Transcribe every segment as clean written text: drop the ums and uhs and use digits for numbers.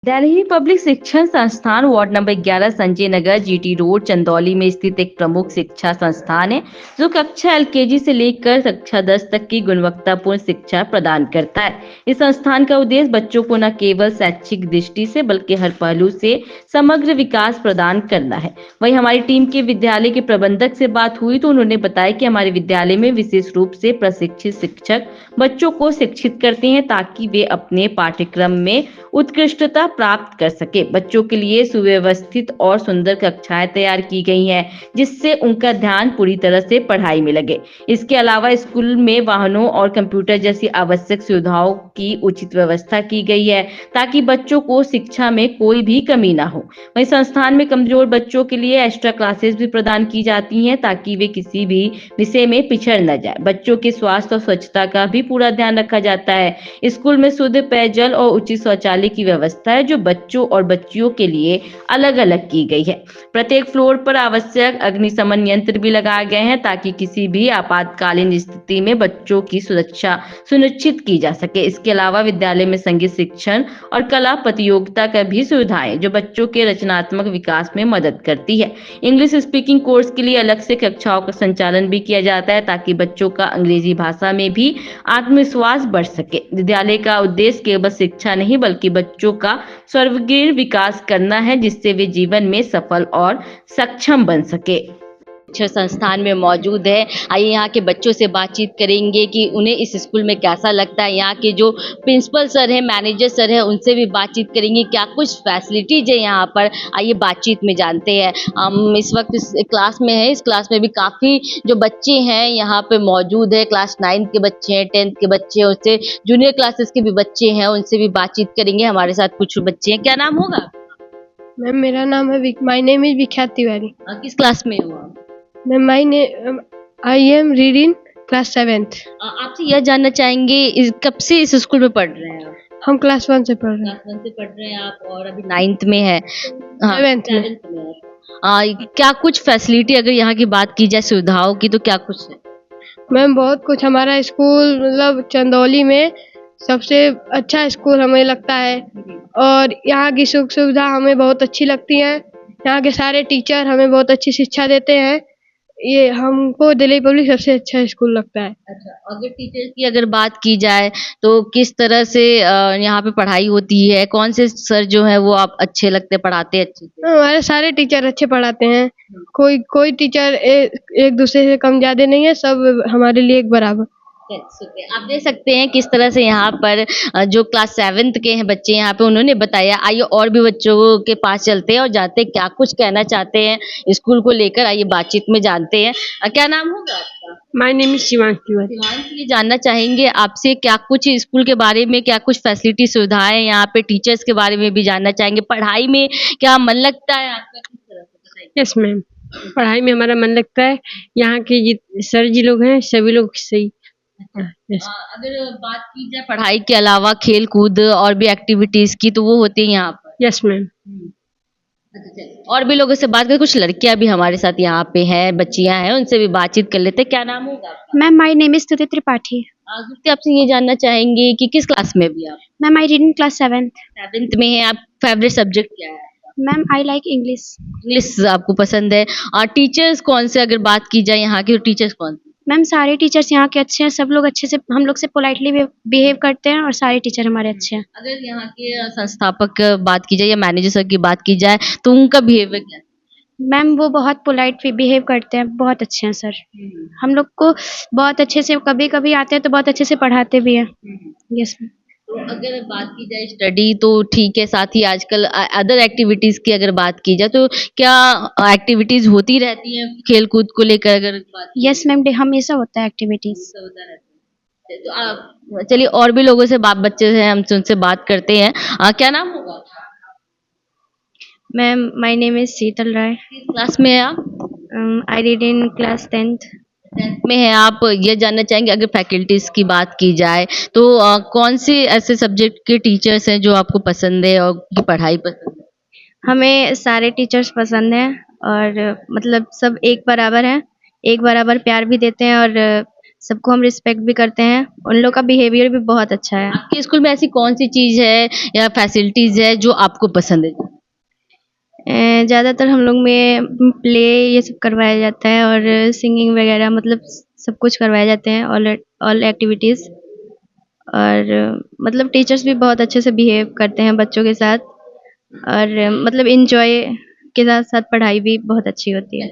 Delhi public शिक्षण संस्थान ward number 11 Sanjay Nagar GT road Chandauli में स्थित एक प्रमुख शिक्षा संस्थान है जो कक्षा एलकेजी से लेकर कक्षा 10 तक की गुणवत्तापूर्ण शिक्षा प्रदान करता है। इस संस्थान का उद्देश्य बच्चों को न केवल शैक्षिक दृष्टि से बल्कि हर पहलू से समग्र विकास प्रदान करना है। वहीं हमारी टीम के विद्यालय के प्रबंधक से बात हुई तो उन्होंने बताया कि हमारे विद्यालय में विशेष रूप से प्रशिक्षित शिक्षक बच्चों को शिक्षित करते हैं ताकि वे अपने पाठ्यक्रम में उत्कृष्टता प्राप्त कर सके। बच्चों के लिए सुव्यवस्थित और सुंदर कक्षाएं तैयार की गई हैं जिससे उनका ध्यान पूरी तरह से पढ़ाई में लगे। इसके अलावा स्कूल में वाहनों और कंप्यूटर जैसी आवश्यक सुविधाओं की उचित व्यवस्था की गई है ताकि बच्चों को शिक्षा में कोई भी कमी ना हो। वहीं संस्थान में कमजोर बच्चों के लिए एक्स्ट्रा क्लासेस भी प्रदान की जाती हैं ताकि वे किसी भी विषय में पिछड़ न जाए। बच्चों के स्वास्थ्य और स्वच्छता का भी पूरा ध्यान रखा जाता है। स्कूल में शुद्ध पेयजल और उचित शौचालय की व्यवस्था है जो बच्चों और बच्चियों के लिए अलग अलग की गई है। प्रत्येक फ्लोर पर आवश्यक अग्निशमन यंत्र भी लगाए गए हैं ताकि किसी भी आपातकालीन स्थिति में बच्चों की सुरक्षा सुनिश्चित की जा सके। इसके अलावा विद्यालय में संगीत शिक्षण और कला प्रतियोगिता का भी सुविधाएं जो बच्चों के रचनात्मक विकास में मदद करती है। इंग्लिश स्पीकिंग कोर्स के लिए अलग से कक्षाओं का संचालन भी किया जाता है ताकि बच्चों का अंग्रेजी भाषा में भी आत्मविश्वास बढ़ सके। विद्यालय का उद्देश्य केवल शिक्षा नहीं बल्कि बच्चों का सर्वगिर विकास करना है जिससे वे जीवन में सफल और सक्षम बन सके। शिक्षण संस्थान में मौजूद है। आइए यहाँ के बच्चों से बातचीत करेंगे कि उन्हें इस स्कूल में कैसा लगता है। यहाँ के जो प्रिंसिपल सर हैं, मैनेजर सर हैं, उनसे भी बातचीत करेंगे क्या कुछ फैसिलिटीज है यहाँ पर। आइए बातचीत में जानते हैं। हम इस वक्त इस क्लास में है। इस क्लास में भी काफ़ी जो बच्चे हैं यहाँ पे मौजूद है। क्लास 9 के बच्चे हैं, 10th के बच्चे हैं, उससे जूनियर क्लासेस के भी बच्चे हैं, उनसे भी बातचीत करेंगे। हमारे साथ कुछ बच्चे हैं। क्या नाम होगा? मैम मेरा नाम है माय नेम इज विख्यात तिवारी। किस क्लास में हो आप? Ma'am I am reading class 7th। आपसे यह जानना चाहेंगे कब से इस स्कूल में पढ़ रहे हैं आप? हम क्लास 1 से पढ़ रहे हैं। क्लास 1 से पढ़ रहे हैं आप और अभी 9th में है। हाँ, 7th में। 7th में है। क्या कुछ फैसिलिटी अगर यहाँ की बात की जाए सुविधाओं की तो क्या कुछ है? मैम बहुत कुछ, हमारा स्कूल मतलब चंदौली में सबसे अच्छा स्कूल हमें लगता है और यहाँ की सुख सुविधा हमें बहुत अच्छी लगती है। यहाँ के सारे टीचर हमें बहुत अच्छी शिक्षा देते हैं। ये हमको दिल्ली पब्लिक सबसे अच्छा स्कूल लगता है। अच्छा, अगर टीचर्स की अगर बात की जाए तो किस तरह से यहाँ पे पढ़ाई होती है? कौन से सर जो है वो आप अच्छे लगते पढ़ाते हैं अच्छे से? हमारे सारे टीचर अच्छे पढ़ाते हैं। कोई कोई टीचर एक दूसरे से कम ज्यादा नहीं है, सब हमारे लिए एक बराबर। आप देख सकते हैं किस तरह से यहाँ पर जो क्लास 7th के हैं बच्चे यहाँ पे उन्होंने बताया। आइए और भी बच्चों के पास चलते हैं और जानते हैं क्या कुछ कहना चाहते हैं स्कूल को लेकर। आइए बातचीत में जानते हैं। क्या नाम होगा आपका? My name is Shivansh Tiwari. Shivansh, ये जानना चाहेंगे आपसे क्या कुछ स्कूल के बारे में, क्या कुछ फैसिलिटी सुविधाएं यहाँ पे, टीचर्स के बारे में भी जानना चाहेंगे। पढ़ाई में क्या मन लगता है आपका? किस तरह से बताइए। यस मैम, पढ़ाई में हमारा मन लगता है। यहाँ के सर जी लोग हैं सभी लोग सही। यस अगर बात की जाए पढ़ाई के अलावा खेल कूद और भी एक्टिविटीज की तो वो होती है यहाँ पर। Yes ma'am. अच्छा, चलिए और भी लोगों से बात करें। कुछ लड़कियां भी हमारे साथ यहाँ पे हैं, बच्चियां हैं, उनसे भी बातचीत कर लेते हैं। क्या नाम होगा आपका? मैम माय नेम इज स्तुति त्रिपाठी। स्तुति, आपसे ये जानना चाहेंगे कि किस क्लास में भी आप? Ma'am I read in class 7th। 7th में है। आप फेवरेट सब्जेक्ट क्या है? Ma'am I like English. English आपको पसंद है। और टीचर्स कौन से अगर बात की जाए यहाँ के, तो टीचर्स कौन से? मैम सारे टीचर्स यहाँ के अच्छे हैं, सब लोग अच्छे से हम लोग से पोलाइटली बिहेव करते हैं और सारे टीचर हमारे अच्छे हैं। अगर यहाँ के संस्थापक बात की जाए या मैनेजर सर की बात की जाए तो उनका बिहेवियर क्या है? मैम वो बहुत पोलाइट बिहेव करते हैं, बहुत अच्छे हैं सर। हम लोग को बहुत अच्छे से कभी कभी आते हैं तो बहुत अच्छे से पढ़ाते भी हैं। Yes ma'am. तो अगर बात की जाए स्टडी तो ठीक है, साथ ही आजकल अदर एक्टिविटीज की अगर बात की जाए तो क्या एक्टिविटीज होती रहती हैं खेल कूद को लेकर अगर बात की यस मैम, हमेशा होता है एक्टिविटीज। जाए? होता रहता है। तो आप चलिए और भी लोगों से बच्चे हैं हमसे उनसे बात करते हैं। क्या नाम होगा? मैम माय नेम इज शीतल राय। किस क्लास में है आप? I read in class 10th। 10th में है आप। ये जानना चाहेंगे अगर फैकल्टीज की बात की जाए तो कौन से ऐसे सब्जेक्ट के टीचर्स हैं जो आपको पसंद है और की पढ़ाई पसंद है? हमें सारे टीचर्स पसंद हैं और मतलब सब एक बराबर हैं, एक बराबर प्यार भी देते हैं और सबको हम रिस्पेक्ट भी करते हैं। उन लोग का बिहेवियर भी बहुत अच्छा है। आपके स्कूल में ऐसी कौन सी चीज है या फैसिलिटीज है जो आपको पसंद है? ज़्यादातर हम लोग में प्ले ये सब करवाया जाता है और सिंगिंग वगैरह मतलब सब कुछ करवाए जाते हैं, ऑल एक्टिविटीज़। और मतलब टीचर्स भी बहुत अच्छे से बिहेव करते हैं बच्चों के साथ और मतलब एंजॉय के साथ साथ पढ़ाई भी बहुत अच्छी होती है।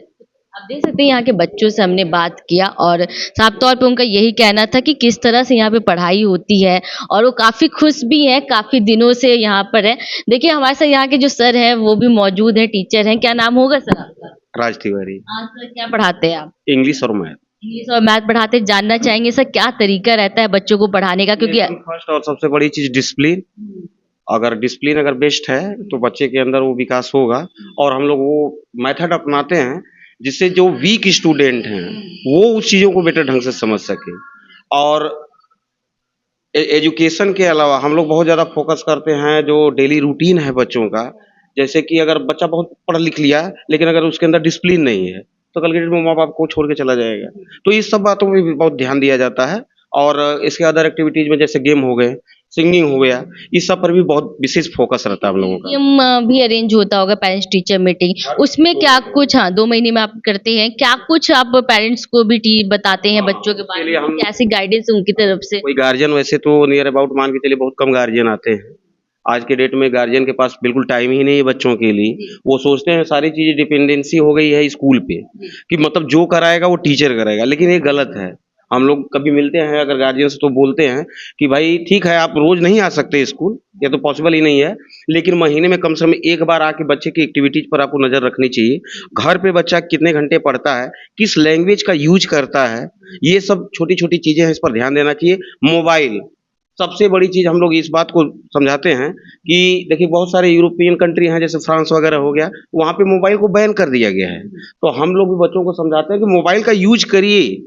आप देख सकते हैं यहाँ के बच्चों से हमने बात किया और साफ तौर पे उनका यही कहना था कि किस तरह से यहाँ पे पढ़ाई होती है और वो काफ़ी खुश भी हैं, काफ़ी दिनों से यहाँ पर हैं। देखिए हमारे साथ यहाँ के जो सर हैं वो भी मौजूद हैं, टीचर हैं। क्या नाम होगा सर आपका? राज तिवारी। हाँ सर, क्या पढ़ाते हैं आप? इंग्लिश और मैथ। इंग्लिश और मैथ पढ़ाते हैं। जानना चाहेंगे सर क्या तरीका रहता है बच्चों को पढ़ाने का? क्योंकि फर्स्ट और सबसे बड़ी चीज डिसिप्लिन। अगर डिसिप्लिन अगर बेस्ट है तो बच्चे के अंदर वो विकास होगा। और हम लोग वो मेथड अपनाते हैं जिससे जो वीक स्टूडेंट हैं वो उस चीजों को बेटर ढंग से समझ सके। और एजुकेशन के अलावा हम लोग बहुत ज़्यादा फोकस करते हैं जो डेली रूटीन है बच्चों का। जैसे कि अगर बच्चा बहुत पढ़ लिख लिया लेकिन अगर उसके अंदर डिसिप्लिन नहीं है तो कल के डेट में माँ बाप को छोड़ के चला जाएगा। तो इस सब बातों में भी बहुत ध्यान दिया जाता है। और इसके अदर एक्टिविटीज में जैसे गेम हो गए, सिंगिंग हो गया, इस सब पर भी बहुत विशेष फोकस रहता है हम लोगों का। मीडियम भी अरेंज होता होगा, पेरेंट्स टीचर मीटिंग, उसमें क्या कुछ, हाँ 2 महीने में आप करते हैं, क्या कुछ आप पेरेंट्स को भी बताते हैं बच्चों के बारे में, कैसी गाइडेंस उनकी तरफ से? कोई गार्जियन वैसे तो नियर अबाउट मान के चलिए बहुत कम गार्जियन आते हैं। आज के डेट में गार्जियन के पास बिल्कुल टाइम ही नहीं है बच्चों के लिए। वो सोचते हैं सारी चीजें डिपेंडेंसी हो गई है स्कूल पे कि मतलब जो कराएगा वो टीचर कराएगा, लेकिन ये गलत है। हम लोग कभी मिलते हैं अगर गार्जियन से तो बोलते हैं कि भाई ठीक है आप रोज नहीं आ सकते स्कूल, ये तो पॉसिबल ही नहीं है, लेकिन महीने में कम से कम एक बार आके बच्चे की एक्टिविटीज पर आपको नजर रखनी चाहिए। घर पे बच्चा कितने घंटे पढ़ता है, किस लैंग्वेज का यूज करता है, ये सब छोटी छोटी चीजें हैं, इस पर ध्यान देना चाहिए। मोबाइल सबसे बड़ी चीज हम लोग इस बात को समझाते हैं कि देखिए बहुत सारे यूरोपियन कंट्री हैं जैसे फ्रांस वगैरह हो गया, वहाँ पे मोबाइल को बैन कर दिया गया है। तो हम लोग भी बच्चों को समझाते हैं कि मोबाइल का यूज करिए।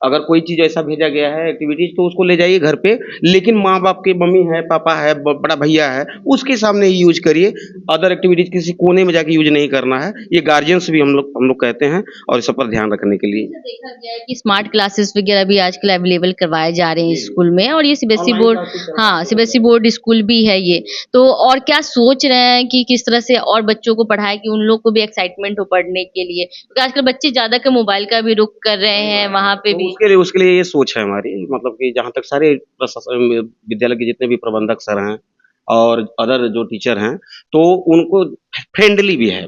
अगर कोई चीज ऐसा भेजा गया है एक्टिविटीज तो उसको ले जाइए घर पे, लेकिन माँ बाप के, मम्मी है, पापा है, बड़ा भैया है, उसके सामने ही यूज करिए। अदर एक्टिविटीज किसी कोने में जाके यूज नहीं करना है। ये गार्जियन से भी हम लोग कहते हैं और इस सब पर ध्यान रखने के लिए। देखा गया है कि स्मार्ट क्लासेस वगैरह भी आजकल अवेलेबल करवाए जा रहे हैं स्कूल में, और ये सीबीएसई बोर्ड, हाँ सीबीएसई बोर्ड स्कूल भी है ये। तो और क्या सोच रहे हैं कि किस तरह से और बच्चों को पढ़ाए कि उन लोग को भी एक्साइटमेंट हो पढ़ने के लिए, क्योंकि आजकल बच्चे ज्यादा के मोबाइल का भी रुख कर रहे हैं वहाँ पे भी। उसके लिए ये सोच है हमारी, मतलब कि जहाँ तक सारे विद्यालय के जितने भी प्रबंधक सर हैं और अदर जो टीचर हैं तो उनको फ्रेंडली भी है।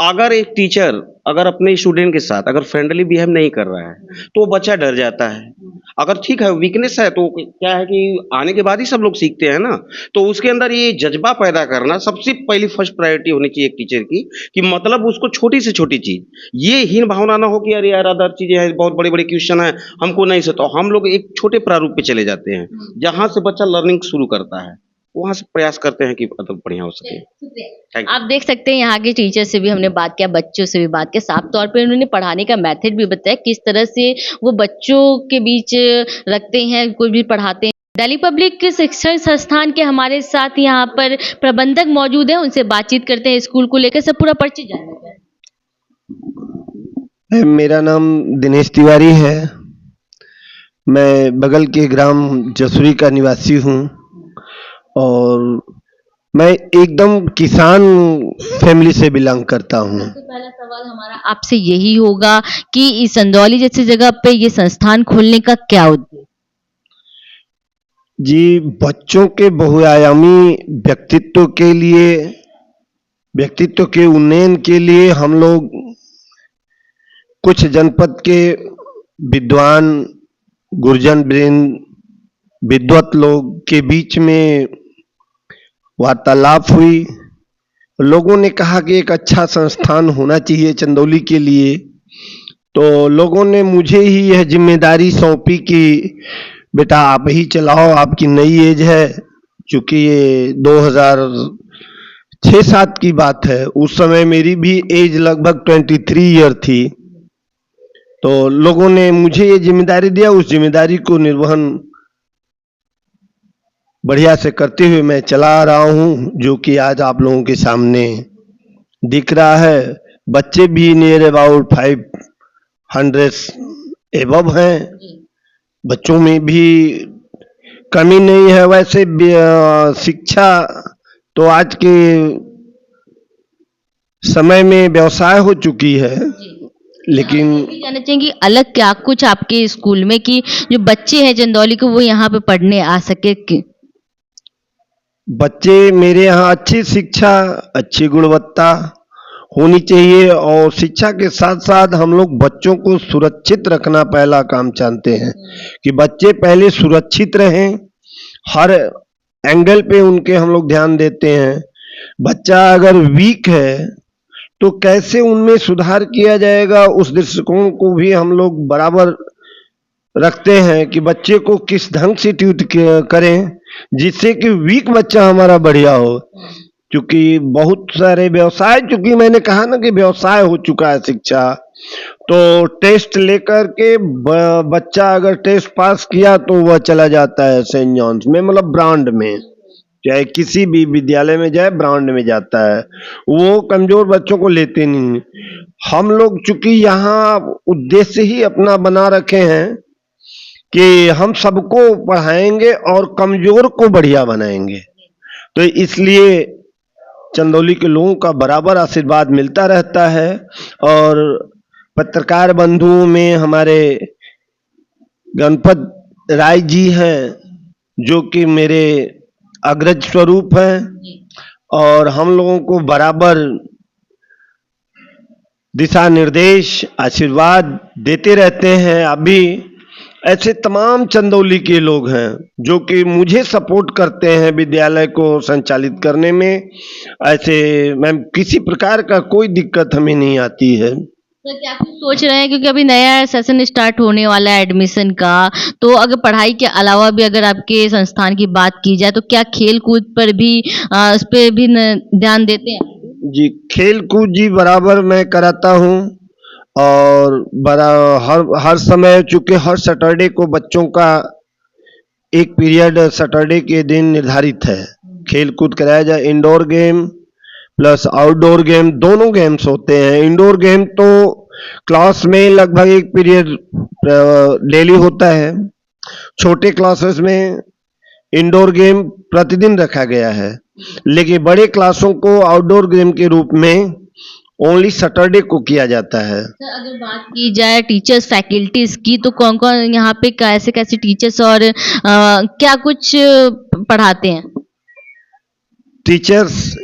अगर एक टीचर अगर अपने स्टूडेंट के साथ अगर फ्रेंडली बिहेव नहीं कर रहा है तो बच्चा डर जाता है। अगर ठीक है वीकनेस है तो क्या है कि आने के बाद ही सब लोग सीखते हैं ना, तो उसके अंदर ये जज्बा पैदा करना सबसे पहली फर्स्ट प्रायोरिटी होनी चाहिए एक टीचर की, कि मतलब उसको छोटी से छोटी चीज, ये हीन भावना ना हो कि अरे यार अदर चीजें हैं, बहुत बड़े बड़े क्वेश्चन है हमको नहीं से, तो हम लोग एक छोटे प्रारूप पे चले जाते हैं जहां से बच्चा लर्निंग शुरू करता है, वहां से प्रयास करते हैं कि मतलब बढ़िया हो सके। आप देख सकते हैं यहाँ के टीचर से भी हमने बात किया, बच्चों से भी बात किया, साफ तौर पे उन्होंने पढ़ाने का मेथड भी बताया किस तरह से वो बच्चों के बीच रखते हैं, कोई भी पढ़ाते हैं। दिल्ली पब्लिक शिक्षण संस्थान के हमारे साथ यहाँ पर प्रबंधक मौजूद हैं, उनसे बातचीत करते हैं स्कूल को लेकर, सब पूरा परिचय जानना चाहते हैं। मेरा नाम दिनेश तिवारी है। मैं बगल के ग्राम जसुरी का निवासी हूँ और मैं एकदम किसान फैमिली से बिलोंग करता हूँ। सबसे पहला सवाल हमारा आपसे यही होगा कि इस चंदौली जैसी जगह पे ये संस्थान खोलने का क्या उद्देश्य? जी, बच्चों के बहुआयामी व्यक्तित्व के लिए, व्यक्तित्व के उन्नयन के लिए हम लोग कुछ जनपद के विद्वान, गुरजन वृंद, विद्वत लोग के बीच में वार्तालाप हुई। लोगों ने कहा कि एक अच्छा संस्थान होना चाहिए चंदौली के लिए, तो लोगों ने मुझे ही यह जिम्मेदारी सौंपी कि बेटा आप ही चलाओ, आपकी नई एज है। चूंकि ये 2006-07 की बात है, उस समय मेरी भी एज लगभग 23 ईयर थी, तो लोगों ने मुझे ये जिम्मेदारी दिया। उस जिम्मेदारी को निर्वहन बढ़िया से करते हुए मैं चला आ रहा हूँ, जो कि आज आप लोगों के सामने दिख रहा है। बच्चे भी नियर अबाउट 500 एबव हैं बच्चों में भी कमी नहीं है। वैसे शिक्षा तो आज के समय में व्यवसाय हो चुकी है, लेकिन ये भी जानना चाहेंगे अलग क्या कुछ आपके स्कूल में कि जो बच्चे हैं चंदौली के वो यहाँ पे पढ़ने आ सके बच्चे मेरे यहाँ अच्छी शिक्षा, अच्छी गुणवत्ता होनी चाहिए और शिक्षा के साथ साथ हम लोग बच्चों को सुरक्षित रखना पहला काम जानते हैं कि बच्चे पहले सुरक्षित रहें। हर एंगल पे उनके हम लोग ध्यान देते हैं। बच्चा अगर वीक है तो कैसे उनमें सुधार किया जाएगा, उस दृष्टिकोण को भी हम लोग बराबर रखते हैं कि बच्चे को किस ढंग से ट्रीट करें जिससे कि वीक बच्चा हमारा बढ़िया हो। क्योंकि बहुत सारे व्यवसाय, चूंकि मैंने कहा ना कि व्यवसाय हो चुका है शिक्षा, तो टेस्ट लेकर के बच्चा अगर टेस्ट पास किया तो वह चला जाता है सेंट जॉन्स में, मतलब ब्रांड में, चाहे किसी भी विद्यालय में जाए ब्रांड में जाता है। वो कमजोर बच्चों को लेते नहीं। हम लोग चूंकि यहाँ उद्देश्य ही अपना बना रखे हैं कि हम सबको पढ़ाएंगे और कमजोर को बढ़िया बनाएंगे, तो इसलिए चंदौली के लोगों का बराबर आशीर्वाद मिलता रहता है। और पत्रकार बंधुओं में हमारे गणपत राय जी हैं जो कि मेरे अग्रज स्वरूप हैं और हम लोगों को बराबर दिशा निर्देश आशीर्वाद देते रहते हैं। अभी ऐसे तमाम चंदौली के लोग हैं जो कि मुझे सपोर्ट करते हैं विद्यालय को संचालित करने में। ऐसे मैम किसी प्रकार का कोई दिक्कत हमें नहीं आती है। तो क्या कुछ सोच रहे हैं क्योंकि अभी नया सेशन स्टार्ट होने वाला है एडमिशन का, तो अगर पढ़ाई के अलावा भी अगर आपके संस्थान की बात की जाए तो क्या खेल कूद पर भी उस पर भी ध्यान देते हैं? जी, खेल कूद जी बराबर मैं कराता हूँ और बड़ा हर समय, चूंकि हर सैटरडे को बच्चों का एक पीरियड सैटरडे के दिन निर्धारित है, खेल कूद कराया जाए। Indoor game plus outdoor game दोनों गेम्स होते हैं। इंडोर गेम तो क्लास में लगभग एक पीरियड डेली होता है। छोटे क्लासेस में इंडोर गेम प्रतिदिन रखा गया है, लेकिन बड़े क्लासों को आउटडोर गेम के रूप में ओनली सैटरडे को किया जाता है। सर अगर बात की जाए टीचर्स फैकल्टीज की तो कौन कौन यहाँ पे कैसे कैसे टीचर्स और क्या कुछ पढ़ाते हैं? टीचर्स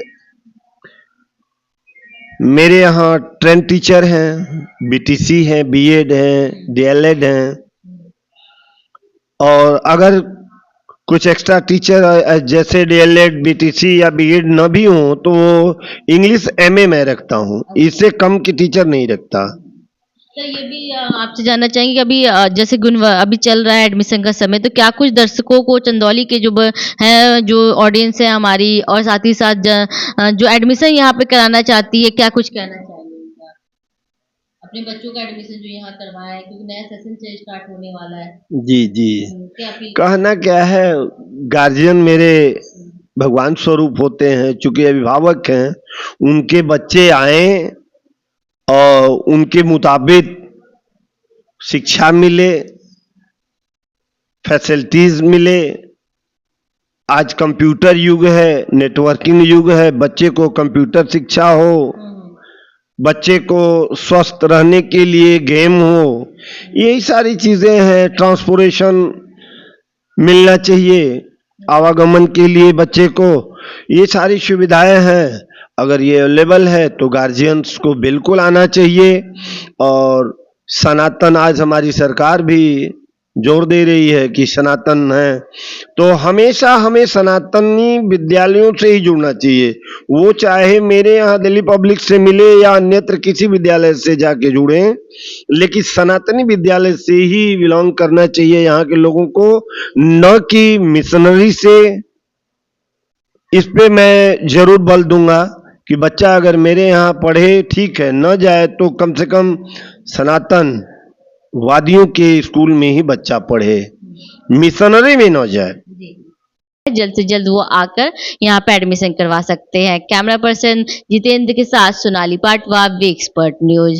मेरे यहाँ ट्रेन टीचर हैं, बीटीसी हैं, बीएड हैं, डीएलएड हैं, और अगर कुछ एक्स्ट्रा टीचर जैसे डीएलएड, बीटीसी या बीएड न भी हो तो इंग्लिश एमए मैं रखता हूँ, इससे कम की टीचर नहीं रखता। सर ये भी आपसे जानना चाहेंगे कि अभी जैसे अभी चल रहा है एडमिशन का समय, तो क्या कुछ दर्शकों को चंदौली के जो है जो ऑडियंस है हमारी और साथ ही साथ जो एडमिशन यहाँ पे कराना चाहती है, क्या कुछ कहना चाहेंगे उनका? अपने बच्चों का एडमिशन जो यहाँ करवाया है क्योंकि नया सेशन से स्टार्ट होने वाला है। जी जी, क्या अपील? कहना क्या है, गार्जियन मेरे भगवान स्वरूप होते हैं, चूंकि अभिभावक हैं, उनके बच्चे आए और उनके मुताबिक शिक्षा मिले, फैसिलिटीज मिले। आज कंप्यूटर युग है, नेटवर्किंग युग है, बच्चे को कंप्यूटर शिक्षा हो, बच्चे को स्वस्थ रहने के लिए गेम हो, यही सारी चीजें हैं। ट्रांसपोर्टेशन मिलना चाहिए आवागमन के लिए बच्चे को, ये सारी सुविधाएं हैं। अगर ये अवेलेबल है तो गार्जियंस को बिल्कुल आना चाहिए। और सनातन, आज हमारी सरकार भी जोर दे रही है कि सनातन है, तो हमेशा हमें सनातनी विद्यालयों से ही जुड़ना चाहिए। वो चाहे मेरे यहाँ दिल्ली पब्लिक से मिले या अन्यत्र किसी विद्यालय से जाके जुड़े, लेकिन सनातनी विद्यालय से ही बिलोंग करना चाहिए यहाँ के लोगों को, न कि मिशनरी से। इस पे मैं जरूर बल दूंगा कि बच्चा अगर मेरे यहाँ पढ़े ठीक है, न जाए तो कम से कम सनातन वादियों के स्कूल में ही बच्चा पढ़े, मिशनरी में न जाए। जल्द से जल्द वो आकर यहाँ पे एडमिशन करवा सकते हैं। कैमरा पर्सन जितेंद्र के साथ सोनाली पाटवा, वी एक्सपर्ट न्यूज।